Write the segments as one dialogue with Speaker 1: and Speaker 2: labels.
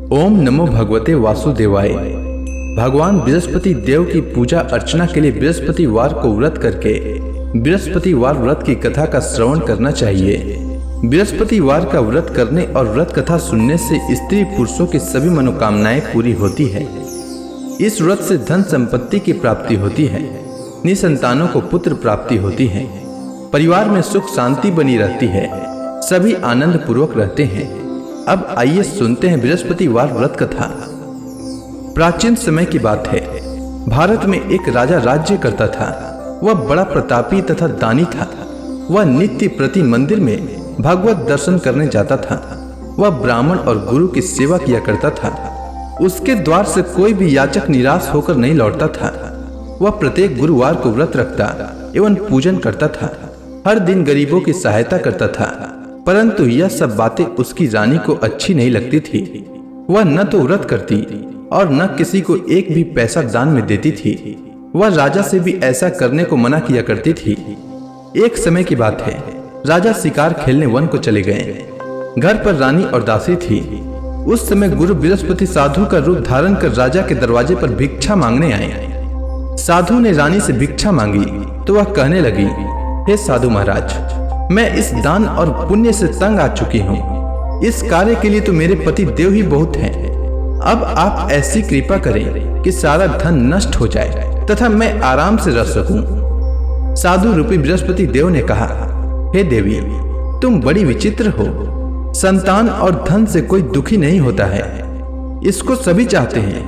Speaker 1: ओम नमो भगवते वासुदेवाय। भगवान बृहस्पति देव की पूजा अर्चना के लिए बृहस्पतिवार को व्रत करके बृहस्पतिवार व्रत की कथा का श्रवण करना चाहिए। बृहस्पतिवार का व्रत करने और व्रत कथा सुनने से स्त्री पुरुषों की सभी मनोकामनाएं पूरी होती है। इस व्रत से धन संपत्ति की प्राप्ति होती है, निसंतानों को पुत्र प्राप्ति होती है, परिवार में सुख शांति बनी रहती है, सभी आनंद पूर्वक रहते हैं। अब आइए सुनते हैं बृहस्पतिवार व्रत कथा। प्राचीन समय की बात है। भारत में एक राजा राज्य करता था। वह बड़ा प्रतापी तथा दानी था। वह नित्य प्रति मंदिर में भगवत दर्शन करने जाता था। वह ब्राह्मण और गुरु की सेवा किया करता था। उसके द्वार से कोई भी याचक निराश होकर नहीं लौटता था। वह प्रत्येक गुरुवार को व्रत रखता एवं पूजन करता था। हर दिन गरीबों की सहायता करता था। परंतु यह सब बातें उसकी रानी को अच्छी नहीं लगती थी। वह न तो व्रत करती और न किसी को एक भी पैसा दान में देती थी। वह राजा से भी ऐसा करने को मना किया करती थी। एक समय की बात है। राजा शिकार खेलने वन को चले गए। घर पर रानी और दासी थी। उस समय गुरु बृहस्पति साधु का रूप धारण कर राजा के दरवाजे पर भिक्षा मांगने आए। साधु ने रानी से भिक्षा मांगी तो वह कहने लगी, हे साधु महाराज, मैं इस दान और पुण्य से तंग आ चुकी हूँ। इस कार्य के लिए तो मेरे पति देव ही बहुत हैं। अब आप ऐसी कृपा करें कि सारा धन नष्ट हो जाए तथा मैं आराम से रह सकूं। साधु रूपी बृहस्पति देव ने कहा, हे देवी, तुम बड़ी विचित्र हो। संतान और धन से कोई दुखी नहीं होता है, इसको सभी चाहते हैं।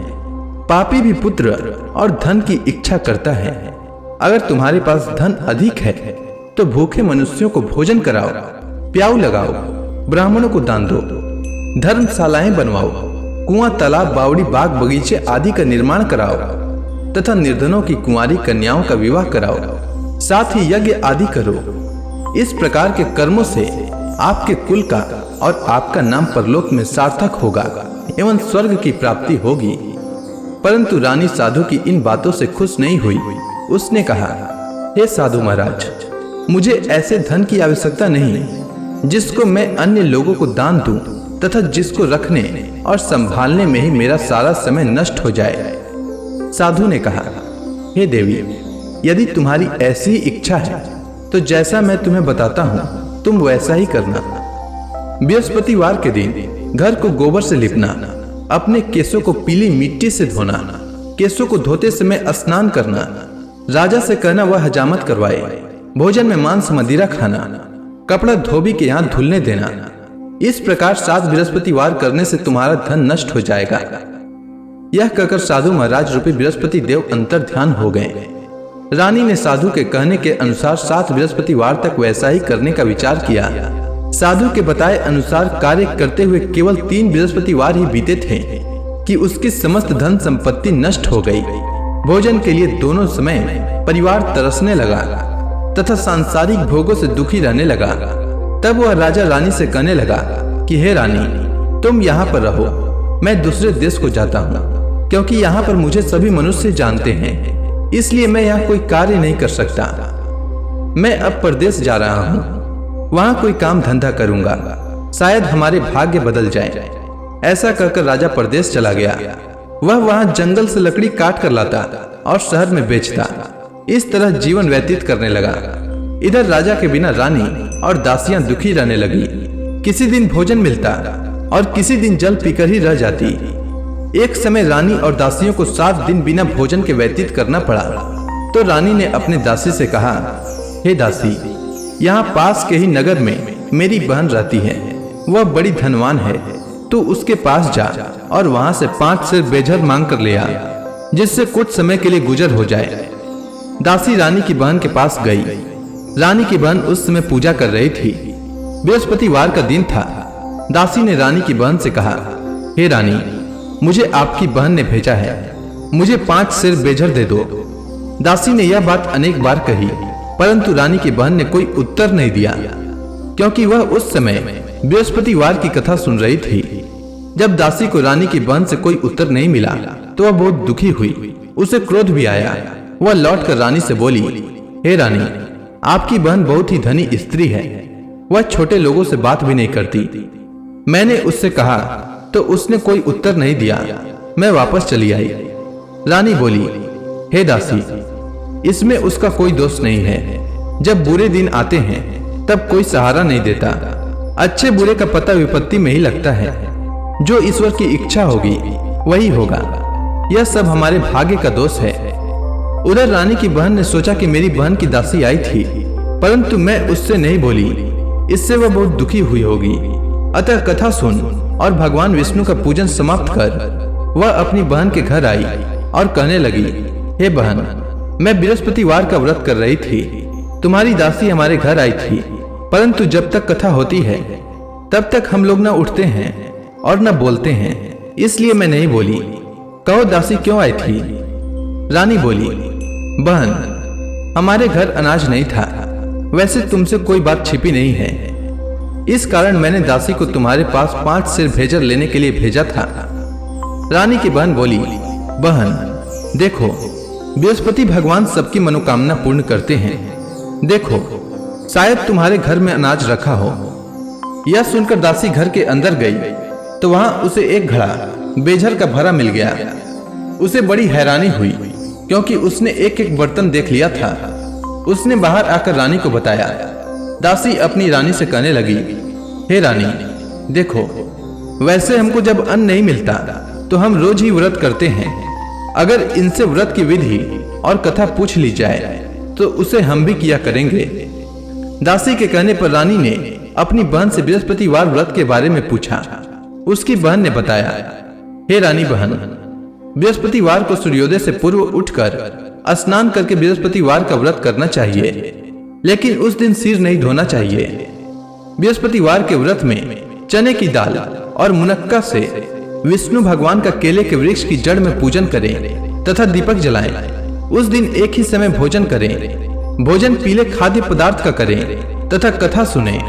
Speaker 1: पापी भी पुत्र और धन की इच्छा करता है। अगर तुम्हारे पास धन अधिक है तो भूखे मनुष्यों को भोजन कराओ, प्याऊ लगाओ, ब्राह्मणों को दान दो, धर्मशालाएं बनवाओ, कुआं, तालाब, बावड़ी, बाग, बगीचे आदि का निर्माण कराओ तथा निर्धनों की कुंवारी कन्याओं का विवाह कराओ, साथ ही यज्ञ आदि करो। इस प्रकार के कर्मों से आपके कुल का और आपका नाम परलोक में सार्थक होगा एवं स्वर्ग की प्राप्ति होगी। परंतु रानी साधु की इन बातों से खुश नहीं हुई। उसने कहा, हे साधु महाराज, मुझे ऐसे धन की आवश्यकता नहीं जिसको मैं अन्य लोगों को दान दूं तथा जिसको रखने और संभालने में ही मेरा सारा समय नष्ट हो जाए। साधु ने कहा, हे देवी, यदि तुम्हारी ऐसी इच्छा है तो जैसा मैं तुम्हें बताता हूँ तुम वैसा ही करना। बृहस्पतिवार के दिन घर को गोबर से लिपना, अपने केसों को पीली मिट्टी से धोना, केसों को धोते समय स्नान करना, राजा से कहना वह हजामत करवाए, भोजन में मांस मदिरा खाना, कपड़ा धोबी के यहाँ धुलने देना। इस प्रकार 7 बृहस्पतिवार करने से तुम्हारा धन नष्ट हो जाएगा। यह कहकर साधु महाराज रूपी बृहस्पति देव अंतर ध्यान हो गए। रानी ने साधु के कहने के अनुसार 7 बृहस्पतिवार तक वैसा ही करने का विचार किया। साधु के बताए अनुसार कार्य करते हुए केवल 3 बृहस्पतिवार ही बीते थे कि उसकी समस्त धन संपत्ति नष्ट हो गई। भोजन के लिए दोनों समय परिवार तरसने लगा तथा सांसारिक भोगों से दुखी रहने लगा। तब वह राजा रानी से कहने लगा कि हे रानी, तुम यहाँ पर रहो, मैं दूसरे देश को जाता हूँ, क्योंकि यहाँ पर मुझे सभी मनुष्य जानते हैं, इसलिए मैं यहाँ कोई कार्य नहीं कर सकता। मैं अब परदेश जा रहा हूँ, वहाँ कोई काम धंधा करूंगा, शायद हमारे भाग्य बदल जाए। ऐसा कहकर राजा परदेश चला गया। वह वहाँ जंगल से लकड़ी काट कर लाता और शहर में बेचता। इस तरह जीवन व्यतीत करने लगा। इधर राजा के बिना रानी और दासियां दुखी रहने लगी। किसी दिन भोजन मिलता और किसी दिन जल पीकर ही रह जाती। एक समय रानी और दासियों को 7 दिन बिना भोजन के व्यतीत करना पड़ा। तो रानी ने अपने दासी से कहा, हे दासी, यहाँ पास के ही नगर में मेरी बहन रहती है। वह बड़ी धनवान है, तू उसके पास जा और वहां से 5 सेर बेझर मांग कर ले आ, जिससे कुछ समय के लिए गुजर हो जाए। दासी रानी की बहन के पास गई। रानी की बहन उस समय पूजा कर रही थी। बृहस्पतिवार का दिन था। दासी ने रानी की बहन से कहा, हे रानी, मुझे आपकी बहन ने भेजा है, मुझे 5 सेर बेझर दे दो। दासी ने यह बात अनेक बार कही, परंतु रानी की बहन ने कोई उत्तर नहीं दिया, क्योंकि वह उस समय बृहस्पतिवार की कथा सुन रही थी। जब दासी को रानी की बहन से कोई उत्तर नहीं मिला तो वह बहुत दुखी हुई। उसे क्रोध भी आया। वह लौटकर रानी से बोली, हे रानी, आपकी बहन बहुत ही धनी स्त्री है। वह छोटे लोगों से बात भी नहीं करती। मैंने उससे कहा तो उसने कोई उत्तर नहीं दिया। मैं वापस चली आई। रानी बोली, हे दासी, इसमें उसका कोई दोष नहीं है। जब बुरे दिन आते हैं तब कोई सहारा नहीं देता। अच्छे बुरे का पता विपत्ति में ही लगता है। जो ईश्वर की इच्छा होगी वही होगा। यह सब हमारे भाग्य का दोष है। उधर रानी की बहन ने सोचा कि मेरी बहन की दासी आई थी, परंतु मैं उससे नहीं बोली। इससे वह बहुत दुखी हुई होगी। अतः कथा सुन और भगवान विष्णु का पूजन समाप्त कर वह अपनी बहन के घर आई और कहने लगी, हे बहन, मैं बृहस्पतिवार का व्रत कर रही थी। तुम्हारी दासी हमारे घर आई थी, परंतु जब तक कथा होती है तब तक हम लोग न उठते हैं और न बोलते हैं, इसलिए मैं नहीं बोली। कहो दासी क्यों आई थी? रानी बोली, बहन, हमारे घर अनाज नहीं था। वैसे तुमसे कोई बात छिपी नहीं है। इस कारण मैंने दासी को तुम्हारे पास 5 सेर भेजर लेने के लिए भेजा था। रानी की बहन बोली, बहन देखो, बृहस्पति भगवान सबकी मनोकामना पूर्ण करते हैं। देखो, शायद तुम्हारे घर में अनाज रखा हो। यह सुनकर दासी घर के अंदर गई तो वहां उसे एक घड़ा बेझर का भरा मिल गया। उसे बड़ी हैरानी हुई क्योंकि उसने एक एक बर्तन देख लिया था। उसने बाहर आकर रानी को बताया। दासी अपनी रानी से कहने लगी, हे रानी, देखो, वैसे हमको जब अन्न नहीं मिलता तो हम रोज ही व्रत करते हैं। अगर इनसे व्रत की विधि और कथा पूछ ली जाए तो उसे हम भी किया करेंगे। दासी के कहने पर रानी ने अपनी बहन से बृहस्पतिवार व्रत के बारे में पूछा। उसकी बहन ने बताया, हे रानी बहन, बृहस्पतिवार को सूर्योदय से पूर्व उठकर स्नान करके बृहस्पतिवार का व्रत करना चाहिए, लेकिन उस दिन सिर नहीं धोना चाहिए। बृहस्पतिवार के व्रत में चने की दाल और मुनक्का से विष्णु भगवान का केले के वृक्ष की जड़ में पूजन करें तथा दीपक जलाएं। उस दिन एक ही समय भोजन करें। भोजन पीले खाद्य पदार्थ का करें तथा कथा सुने।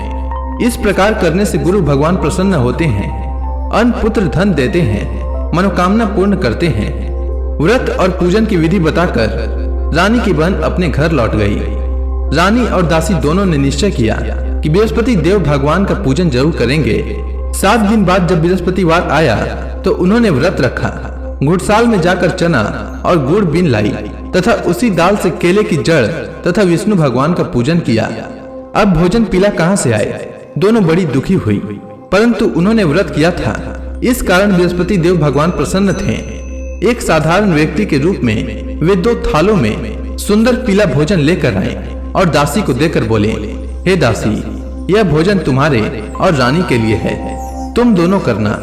Speaker 1: इस प्रकार करने से गुरु भगवान प्रसन्न होते हैं, अन्न पुत्र धन देते हैं, मनोकामना पूर्ण करते हैं। व्रत और पूजन की विधि बताकर रानी की बहन अपने घर लौट गई। रानी और दासी दोनों ने निश्चय किया कि बृहस्पति देव भगवान का पूजन जरूर करेंगे। 7 दिन बाद जब बृहस्पतिवार आया तो उन्होंने व्रत रखा। घुड़साल में जाकर चना और गुड़ बीन लाई तथा उसी दाल से केले की जड़ तथा विष्णु भगवान का पूजन किया। अब भोजन पीला कहाँ से आए? दोनों बड़ी दुखी हुई, परंतु उन्होंने व्रत किया था, इस कारण बृहस्पति देव भगवान प्रसन्न थे। एक साधारण व्यक्ति के रूप में वे 2 थालों में सुंदर पीला भोजन लेकर आए और दासी को देकर बोले, हे दासी, यह भोजन तुम्हारे और रानी के लिए है, तुम दोनों करना।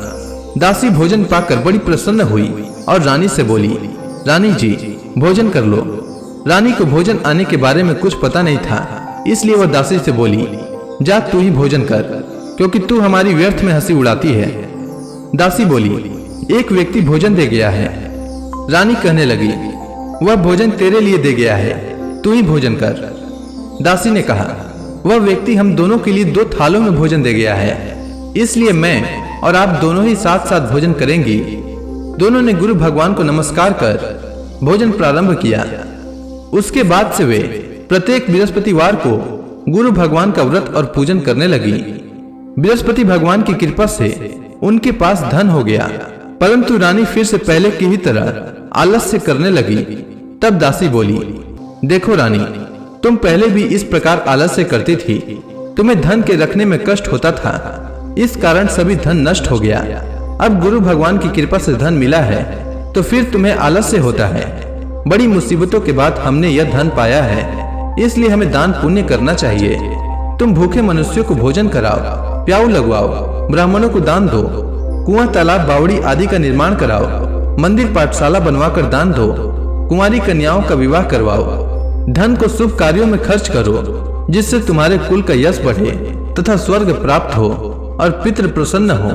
Speaker 1: दासी भोजन पाकर बड़ी प्रसन्न हुई और रानी से बोली, रानी जी, भोजन कर लो। रानी को भोजन आने के बारे में कुछ पता नहीं था, इसलिए वह दासी से बोली, जा तू ही भोजन कर, क्योंकि तू हमारी व्यर्थ में हंसी उड़ाती है। दासी बोली, एक व्यक्ति भोजन दे गया है। रानी कहने लगी, वह भोजन तेरे लिए दे गया है, तू ही भोजन कर। दासी ने कहा, वह व्यक्ति हम दोनों के लिए 2 थालों में भोजन दे गया है, इसलिए मैं और आप दोनों ही साथ साथ भोजन करेंगी। दोनों ने गुरु भगवान को नमस्कार कर भोजन प्रारंभ किया। उसके बाद से वे प्रत्येक बृहस्पतिवार को गुरु भगवान का व्रत और पूजन करने लगी। बृहस्पति भगवान की कृपा से उनके पास धन हो गया, परंतु रानी फिर से पहले की ही तरह आलस्य करने लगी। तब दासी बोली, देखो रानी, तुम पहले भी इस प्रकार आलस्य करती थी। तुम्हें धन के रखने में कष्ट होता था, इस कारण सभी धन नष्ट हो गया। अब गुरु भगवान की कृपा से धन मिला है तो फिर तुम्हें आलस्य होता है। बड़ी मुसीबतों के बाद हमने यह धन पाया है, इसलिए हमें दान पुण्य करना चाहिए। तुम भूखे मनुष्यों को भोजन कराओ, प्याऊ लगवाओ, ब्राह्मणों को दान दो, कुआं तालाब बावड़ी आदि का निर्माण कराओ, मंदिर पाठशाला बनवाकर दान दो, कुंवारी कन्याओं का विवाह करवाओ। धन को शुभ कार्यों में खर्च करो, जिससे तुम्हारे कुल का यश बढ़े तथा स्वर्ग प्राप्त हो और पितृ प्रसन्न हो।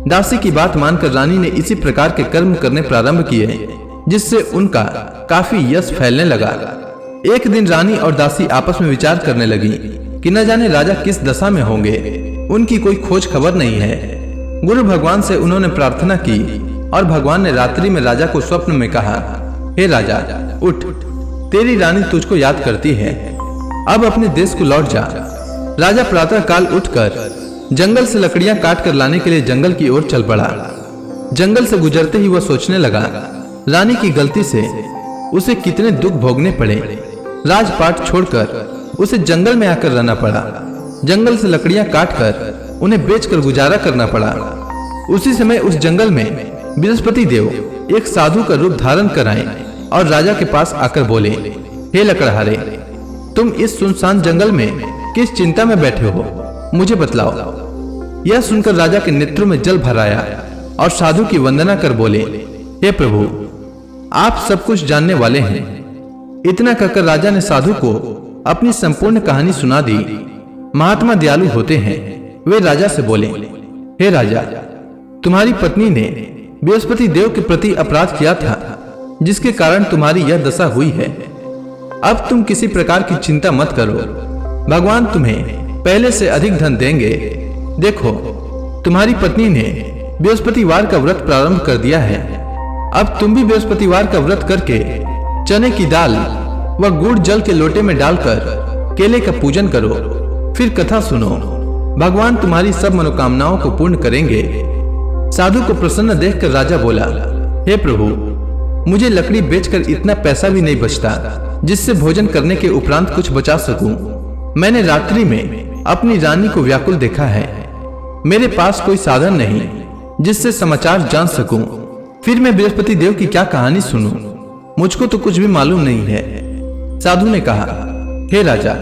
Speaker 1: दासी की बात मानकर रानी ने इसी प्रकार के कर्म करने प्रारंभ किए, जिससे उनका काफी यश फैलने लगा। एक दिन रानी और दासी आपस में विचार करने लगी कि न जाने राजा किस दशा में होंगे, उनकी कोई खोज खबर नहीं है। गुरु भगवान से उन्होंने प्रार्थना की और भगवान ने रात्रि में राजा को स्वप्न में कहा, हे राजा, उठ, तेरी रानी तुझको याद करती है, अब अपने देश को लौट जा। राजा प्रातः काल उठकर जंगल से लकड़ियां काट कर लाने के लिए जंगल की ओर चल पड़ा। जंगल से गुजरते ही वह सोचने लगा, रानी की गलती से उसे कितने दुख भोगने पड़े। राजपाट छोड़कर उसे जंगल में आकर रहना पड़ा। जंगल से लकड़ियां काटकर उन्हें बेचकर गुजारा करना पड़ा। उसी समय उस जंगल में बृहस्पति देव एक साधु का रूप धारण कर आए और राजा के पास आकर बोले, हे लकड़हारे, तुम इस सुनसान जंगल में किस चिंता में बैठे हो, मुझे बतलाओ। यह सुनकर राजा के नेत्रों में जल भर आया और साधु की वंदना कर बोले, हे प्रभु, आप सब कुछ जानने वाले हैं। इतना कहकर राजा ने साधु को अपनी संपूर्ण कहानी सुना दी। महात्मा दयालु होते हैं। वे राजा से बोले, हे राजा, तुम्हारी पत्नी ने बृहस्पति देव के प्रति अपराध किया था, जिसके कारण तुम्हारी यह दशा हुई है। अब तुम किसी प्रकार की चिंता मत करो, भगवान तुम्हें पहले से अधिक धन देंगे। देखो, तुम्हारी पत्नी ने बृहस्पतिवार का व्रत प्रारंभ कर दिया है। अब तुम भी बृहस्पतिवार का व्रत करके चने की दाल व गुड़ जल के लोटे में डालकर केले का पूजन करो, फिर कथा सुनो। भगवान तुम्हारी सब मनोकामनाओं को पूर्ण करेंगे। साधु को प्रसन्न देखकर राजा बोला, हे प्रभु, मुझे लकड़ी बेचकर इतना पैसा भी नहीं बचता जिससे भोजन करने के उपरांत कुछ बचा सकूं। मैंने रात्रि में अपनी रानी को व्याकुल देखा है। मेरे पास कोई साधन नहीं जिससे समाचार जान सकूं। फिर मैं बृहस्पति देव की क्या कहानी सुनूं? मुझको तो कुछ भी मालूम नहीं है। साधु ने कहा, हे राजा,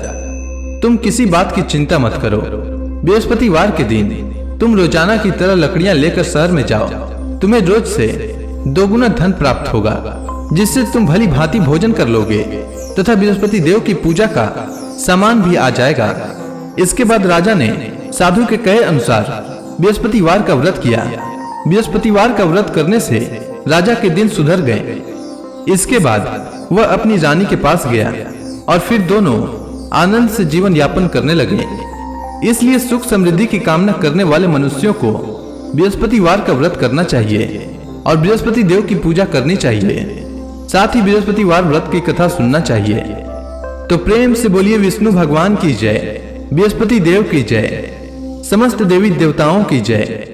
Speaker 1: तुम किसी बात की चिंता मत करो। बृहस्पतिवार के दिन तुम रोजाना की तरह लकड़ियां लेकर शहर में जाओ। तुम्हें रोज से 2 गुना धन प्राप्त होगा, जिससे तुम भली भांति भोजन कर लोगे तथा बृहस्पति देव की पूजा का सामान भी आ जाएगा। इसके बाद राजा ने साधु के कहे अनुसार बृहस्पतिवार का व्रत किया। बृहस्पतिवार का व्रत करने से राजा के दिन सुधर गए। इसके बाद वह अपनी रानी के पास गया और फिर दोनों आनंद से जीवन यापन करने लगे। इसलिए सुख समृद्धि की कामना करने वाले मनुष्यों को बृहस्पतिवार का व्रत करना चाहिए और बृहस्पति देव की पूजा करनी चाहिए। साथ ही बृहस्पतिवार व्रत की कथा सुनना चाहिए। तो प्रेम से बोलिए विष्णु भगवान की जय, बृहस्पति देव की जय, समस्त देवी देवताओं की जय।